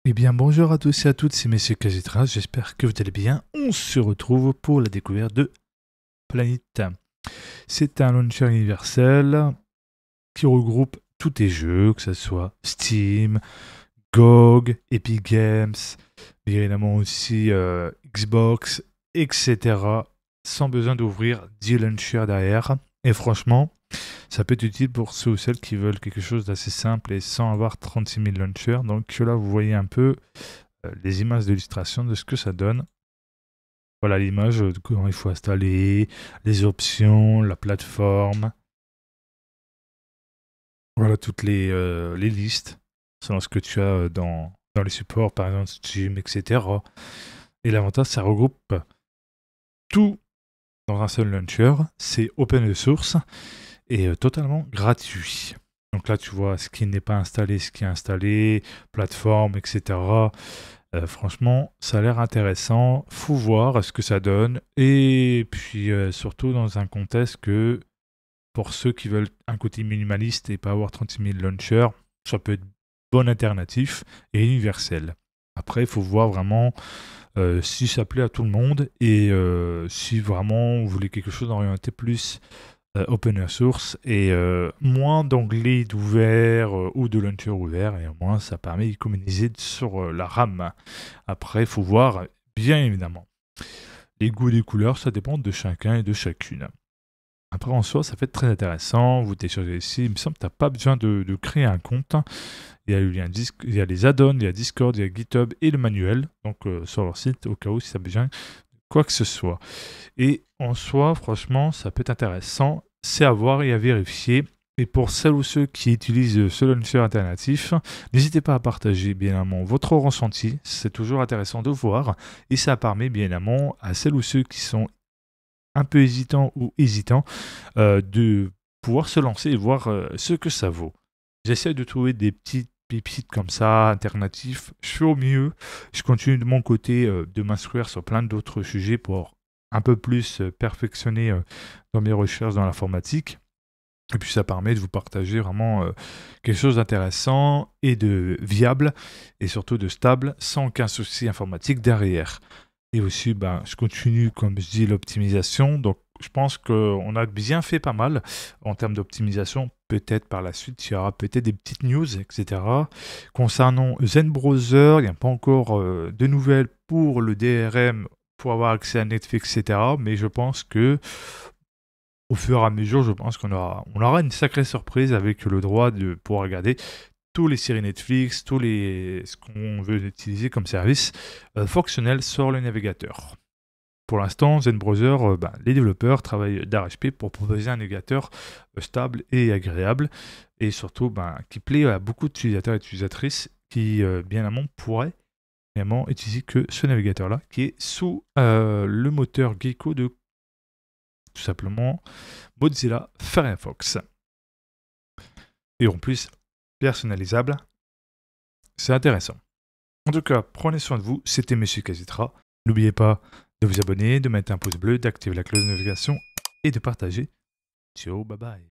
Eh bien, bonjour à tous et à toutes, c'est Monsieur Kazitra, j'espère que vous allez bien. On se retrouve pour la découverte de Planet. C'est un launcher universel qui regroupe tous tes jeux, que ce soit Steam, GOG, Epic Games, bien évidemment aussi Xbox, etc. Sans besoin d'ouvrir 10 launchers derrière. Et franchement, ça peut être utile pour ceux ou celles qui veulent quelque chose d'assez simple et sans avoir 36 000 launchers. Donc là, vous voyez un peu les images d'illustration de ce que ça donne. Voilà l'image de comment il faut installer, les options, la plateforme. Voilà toutes les listes selon ce que tu as dans les supports, par exemple Steam, etc. Et l'avantage, ça regroupe tout dans un seul launcher. C'est open source et totalement gratuit. Donc là, tu vois ce qui n'est pas installé, ce qui est installé, plateforme, etc. Franchement, ça a l'air intéressant. Faut voir ce que ça donne. Et puis, surtout dans un contexte que pour ceux qui veulent un côté minimaliste et pas avoir 36 000 launchers, ça peut être bon alternatif et universel. Après, il faut voir vraiment si ça plaît à tout le monde et si vraiment vous voulez quelque chose orienté plus open source et moins d'onglets d'ouvert ou de launcher ouvert et au moins ça permet d'économiser sur la RAM. Après, il faut voir, bien évidemment. Les goûts et les couleurs, ça dépend de chacun et de chacune. Après, en soi, ça fait très intéressant. Vous téléchargez ici. Il me semble que tu n'as pas besoin de créer un compte. Il y a le lien il y a les add-ons, il y a Discord, il y a GitHub et le manuel. Donc, sur leur site, au cas où, si tu as besoin de quoi que ce soit. Et en soi, franchement, ça peut être intéressant. C'est à voir et à vérifier. Et pour celles ou ceux qui utilisent ce launcher alternatif, n'hésitez pas à partager bien évidemment votre ressenti. C'est toujours intéressant de voir. Et ça permet bien évidemment à celles ou ceux qui sont un peu hésitants ou hésitants de pouvoir se lancer et voir ce que ça vaut. J'essaie de trouver des petites pépites comme ça, alternatifs. Je fais au mieux. Je continue de mon côté de m'instruire sur plein d'autres sujets pour un peu plus perfectionner dans mes recherches dans l'informatique. Et puis ça permet de vous partager vraiment quelque chose d'intéressant et de viable et surtout de stable sans aucun souci informatique derrière. Et aussi, ben, je continue, comme je dis, l'optimisation. Donc je pense qu'on a bien fait pas mal en termes d'optimisation. Peut-être par la suite, il y aura peut-être des petites news, etc. Concernant Zen Browser, il n'y a pas encore de nouvelles pour le DRM pour avoir accès à Netflix, etc. Mais je pense que au fur et à mesure, je pense qu'on aura une sacrée surprise avec le droit de pouvoir regarder tous les séries Netflix, ce qu'on veut utiliser comme service fonctionnel sur le navigateur. Pour l'instant, Zen Browser, les développeurs travaillent d'arrache-pied pour proposer un navigateur stable et agréable, et surtout qui plaît à beaucoup d'utilisateurs et d'utilisatrices qui, bien amont, pourraient vraiment utiliser que ce navigateur-là, qui est sous le moteur Gecko de tout simplement Mozilla Firefox. Et en plus, personnalisable, c'est intéressant. En tout cas, prenez soin de vous, c'était Monsieur Kazitra. N'oubliez pas de vous abonner, de mettre un pouce bleu, d'activer la cloche de notification et de partager. Ciao, bye bye.